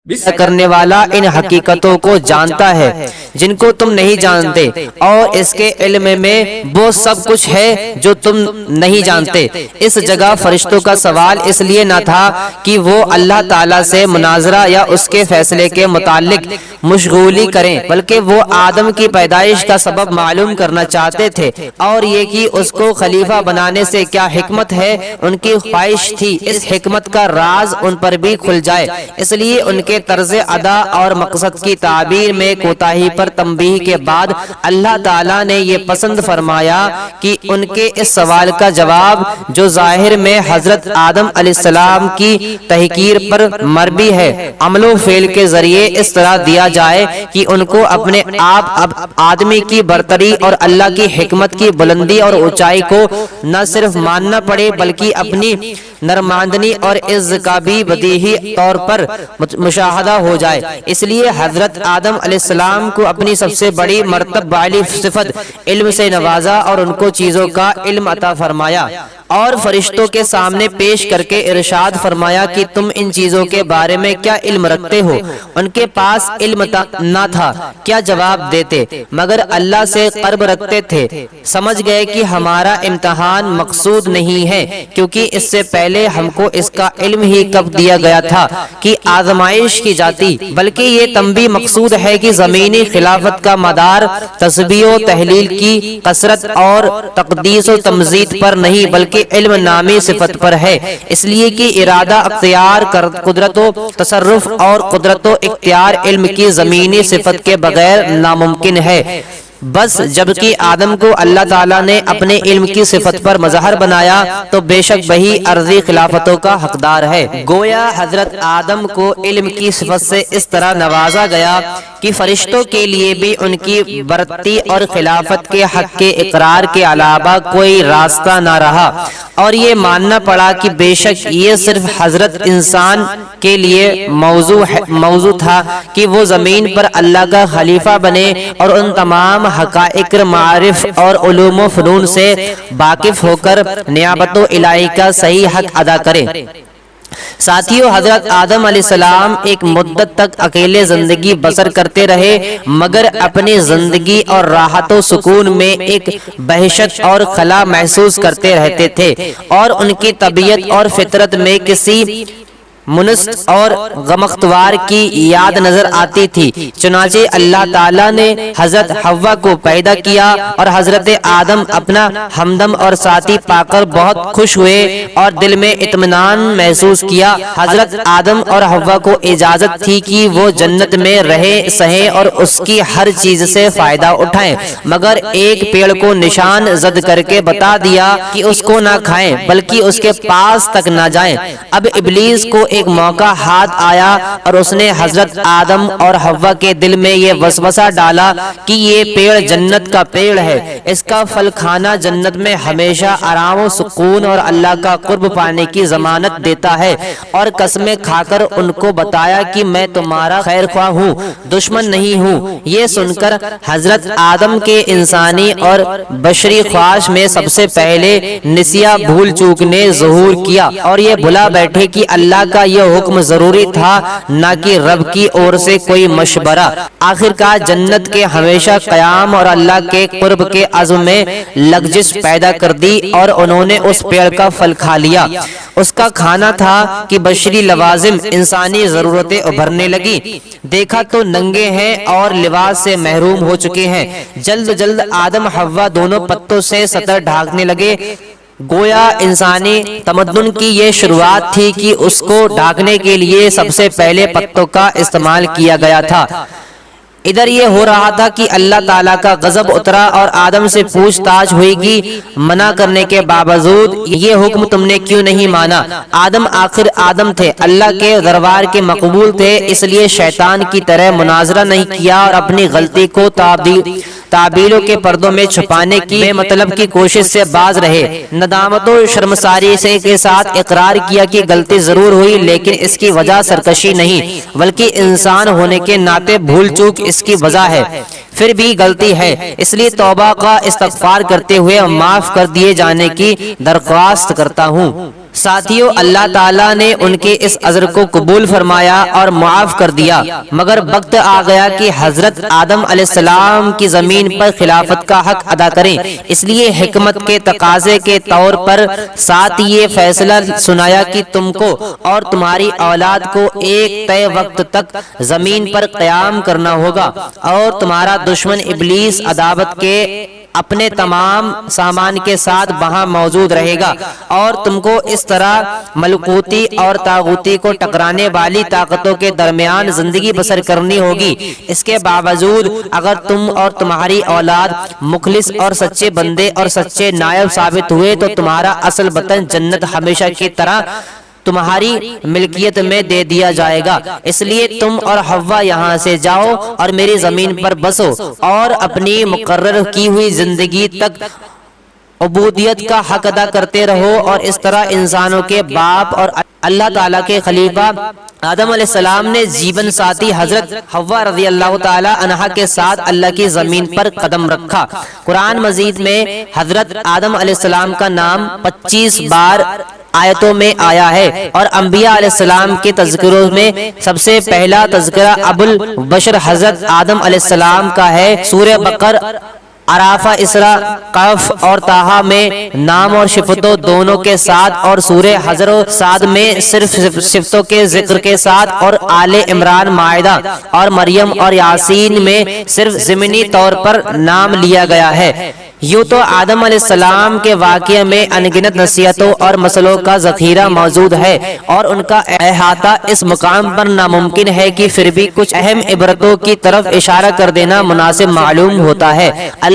کرنے والا ان حقیقتوں کو جانتا ہے جن کو تم نہیں جانتے، اور اس کے علم میں وہ سب کچھ ہے جو تم نہیں جانتے۔ اس جگہ فرشتوں کا سوال اس لیے نہ تھا کہ وہ اللہ تعالیٰ سے مناظرہ یا اس کے فیصلے کے متعلق مشغولی کریں، بلکہ وہ آدم کی پیدائش کا سبب معلوم کرنا چاہتے تھے، اور یہ کہ اس کو خلیفہ بنانے سے کیا حکمت ہے ان کی خواہش تھی اس حکمت کا راز ان پر بھی کھل جائے۔ اس لیے ان کے طرز ادا اور مقصد کی تعبیر میں کوتاہی پر تنبیہ کے بعد اللہ تعالیٰ نے یہ پسند فرمایا کہ ان کے اس سوال کا جواب، جو ظاہر میں حضرت آدم علیہ السلام کی تحقیر پر مربی ہے، عمل و فعل کے ذریعے اس طرح دیا جائے کہ ان کو اپنے آپ آدمی کی برتری اور اللہ کی حکمت کی بلندی اور اونچائی کو نہ صرف ماننا پڑے بلکہ اپنی نرماندنی اور عز کا بھی بدیہی طور پر مشاہدہ ہو جائے۔ اس لیے حضرت آدم علیہ السلام کو اپنی سب سے بڑی مرتبہ والی صفت علم سے نوازا اور ان کو چیزوں کا علم عطا فرمایا، اور فرشتوں کے سامنے پیش کر کے ارشاد فرمایا کہ تم ان چیزوں کے بارے میں کیا علم رکھتے ہو؟ ان کے پاس علم نہ تھا، کیا جواب دیتے؟ مگر اللہ سے قرب رکھتے تھے۔ سمجھ گئے کہ ہمارا امتحان مقصود نہیں ہے، کیونکہ اس سے پہلے ہم کو اس کا علم ہی کب دیا گیا تھا کہ آزمائش کی جاتی، بلکہ یہ تنبیہ مقصود ہے کہ زمینی خلافت کا مدار تسبیح و تحلیل کی کثرت اور تقدیس و تمجید پر نہیں بلکہ علم نامی صفت پر ہے، اس لیے کہ ارادہ، اختیار، قدرت و تصرف اور قدرت و اختیار علم کی زمینی صفت کے بغیر ناممکن ہے۔ بس جبکہ آدم کو اللہ تعالیٰ نے اپنے علم کی صفت پر مظہر بنایا تو بے شک وہی ارضی خلافتوں کا حقدار ہے۔ گویا حضرت آدم کو علم کی صفت سے اس طرح نوازا گیا کہ فرشتوں کے لیے بھی ان کی برتری اور خلافت کے حق کے اقرار کے علاوہ کوئی راستہ نہ رہا، اور یہ ماننا پڑا کہ بے شک یہ صرف حضرت انسان کے لیے موضوع تھا کہ وہ زمین پر اللہ کا خلیفہ بنے اور ان تمام حقائق، معارف اور علوم و فنون سے واقف ہو کر نیابت و الہی کا صحیح حق ادا کرے۔ ساتھیو، حضرت آدم علیہ السلام ایک مدت تک اکیلے زندگی بسر کرتے رہے، مگر اپنی زندگی اور راحت و سکون میں ایک وحشت اور خلا محسوس کرتے رہتے تھے، اور ان کی طبیعت اور فطرت میں کسی منست اور غمختوار کی یاد نظر آتی تھی۔ چنانچہ اللہ تعالیٰ نے حضرت حوا کو پیدا کیا اور حضرت آدم اپنا ہمدم اور ساتھی پا کر بہت خوش ہوئے اور دل میں اطمینان محسوس کیا۔ حضرت آدم اور حوا کو اجازت تھی کہ وہ جنت میں رہیں سہیں اور اس کی ہر چیز سے فائدہ اٹھائیں، مگر ایک پیڑ کو نشان زد کر کے بتا دیا کہ اس کو نہ کھائیں بلکہ اس کے پاس تک نہ جائیں۔ اب ابلیس کو ایک موقع ہاتھ آیا اور اس نے حضرت آدم اور حوا کے دل میں یہ وسوسہ ڈالا کہ یہ پیڑ جنت کا پیڑ ہے، اس کا پھل کھانا جنت میں ہمیشہ آرام و سکون اور اللہ کا قرب پانے کی ضمانت دیتا ہے، اور قسمیں کھا کر ان کو بتایا کہ میں تمہارا خیر خواہ ہوں، دشمن نہیں ہوں۔ یہ سن کر حضرت آدم کے انسانی اور بشری خواہش میں سب سے پہلے نسیہ بھول چوک نے ظہور کیا، اور یہ بھلا بیٹھے کہ اللہ کا یہ حکم ضروری تھا، نہ کہ رب کی اور سے کوئی مشورہ۔ آخرکار جنت کے ہمیشہ قیام اور اللہ کے قرب کے عزم میں لغزش پیدا کر دی، اور انہوں نے اس پیڑ کا پھل کھا لیا۔ اس کا کھانا تھا کہ بشری لوازم، انسانی ضرورتیں ابھرنے لگی۔ دیکھا تو ننگے ہیں اور لباس سے محروم ہو چکے ہیں۔ جلد آدم حوا دونوں پتوں سے سطر ڈھانکنے لگے۔ گویا انسانی تمدن کی یہ شروعات تھی کہ اس کو ڈھانکنے کے لیے سب سے پہلے پتوں کا استعمال کیا گیا تھا۔ ادھر یہ ہو رہا تھا کہ اللہ تعالیٰ کا غضب اترا اور آدم سے پوچھ تاچھ ہوئی کہ منع کرنے کے باوجود یہ حکم تم نے کیوں نہیں مانا؟ آدم آخر آدم تھے، اللہ کے دربار کے مقبول تھے، اس لیے شیطان کی طرح مناظرہ نہیں کیا اور اپنی غلطی کو تعبیروں کے پردوں میں چھپانے کی بے مطلب کی کوشش سے باز رہے۔ ندامت و شرمساری سے کے ساتھ اقرار کیا کہ غلطی ضرور ہوئی، لیکن اس کی وجہ سرکشی نہیں بلکہ انسان ہونے کے ناطے بھول چوک اس کی وجہ ہے۔ پھر بھی غلطی ہے، اس لیے توبہ کا استغفار کرتے ہوئے معاف کر دیے جانے کی درخواست کرتا ہوں۔ ساتھیوں، اللہ تعالیٰ نے ان کے اس عذر کو قبول فرمایا اور معاف کر دیا، مگر وقت آ گیا کہ حضرت آدم علیہ السلام کی زمین پر خلافت کا حق ادا کریں۔ اس لیے حکمت کے تقاضے کے طور پر ساتھ یہ فیصلہ سنایا کہ تم کو اور تمہاری اولاد کو ایک طے وقت تک زمین پر قیام کرنا ہوگا، اور تمہارا دشمن ابلیس عداوت کے اپنے تمام سامان کے ساتھ وہاں موجود رہے گا، اور تم کو اس طرح ملکوتی اور طاغوتی کو ٹکرانے والی طاقتوں کے درمیان زندگی بسر کرنی ہوگی۔ اس کے باوجود اگر تم اور تمہاری اولاد مخلص اور سچے بندے اور سچے نائب ثابت ہوئے تو تمہارا اصل وطن جنت ہمیشہ کی طرح تمہاری ملکیت میں دے دیا جائے گا۔ اس لیے تم اور حوا یہاں سے جاؤ اور میری زمین پر بسو، اور اپنی مقرر کی ہوئی زندگی تک عبودیت کا حق ادا کرتے رہو، اور اس طرح انسانوں کے باپ اور اللہ تعالیٰ کے خلیفہ آدم علیہ السلام نے جیون ساتھی حضرت حوا رضی اللہ تعالی عنہا کے ساتھ اللہ کی زمین پر قدم رکھا۔ قرآن مجید میں حضرت آدم علیہ السلام کا نام 25 بار آیتوں میں آیا ہے، اور انبیاء علیہ السلام کے تذکروں میں سب سے پہلا تذکرہ ابو البشر حضرت آدم علیہ السلام کا ہے۔ سورہ بقر، عرافہ، اسراء، کہف اور طٰہٰ میں نام اور صفتوں دونوں کے ساتھ، اور سورہ حجر و صاد میں صرف صفتوں کے ذکر کے ساتھ، اور آل عمران، مائدہ اور مریم اور یاسین میں صرف ضمنی طور پر نام لیا گیا ہے۔ یوں تو آدم علیہ السلام کے واقعے میں انگنت نصیحتوں اور مسئلوں کا ذخیرہ موجود ہے، اور ان کا احاطہ اس مقام پر ناممکن ہے کہ پھر بھی کچھ اہم عبرتوں کی طرف اشارہ کر دینا مناسب معلوم ہوتا ہے۔ اللہ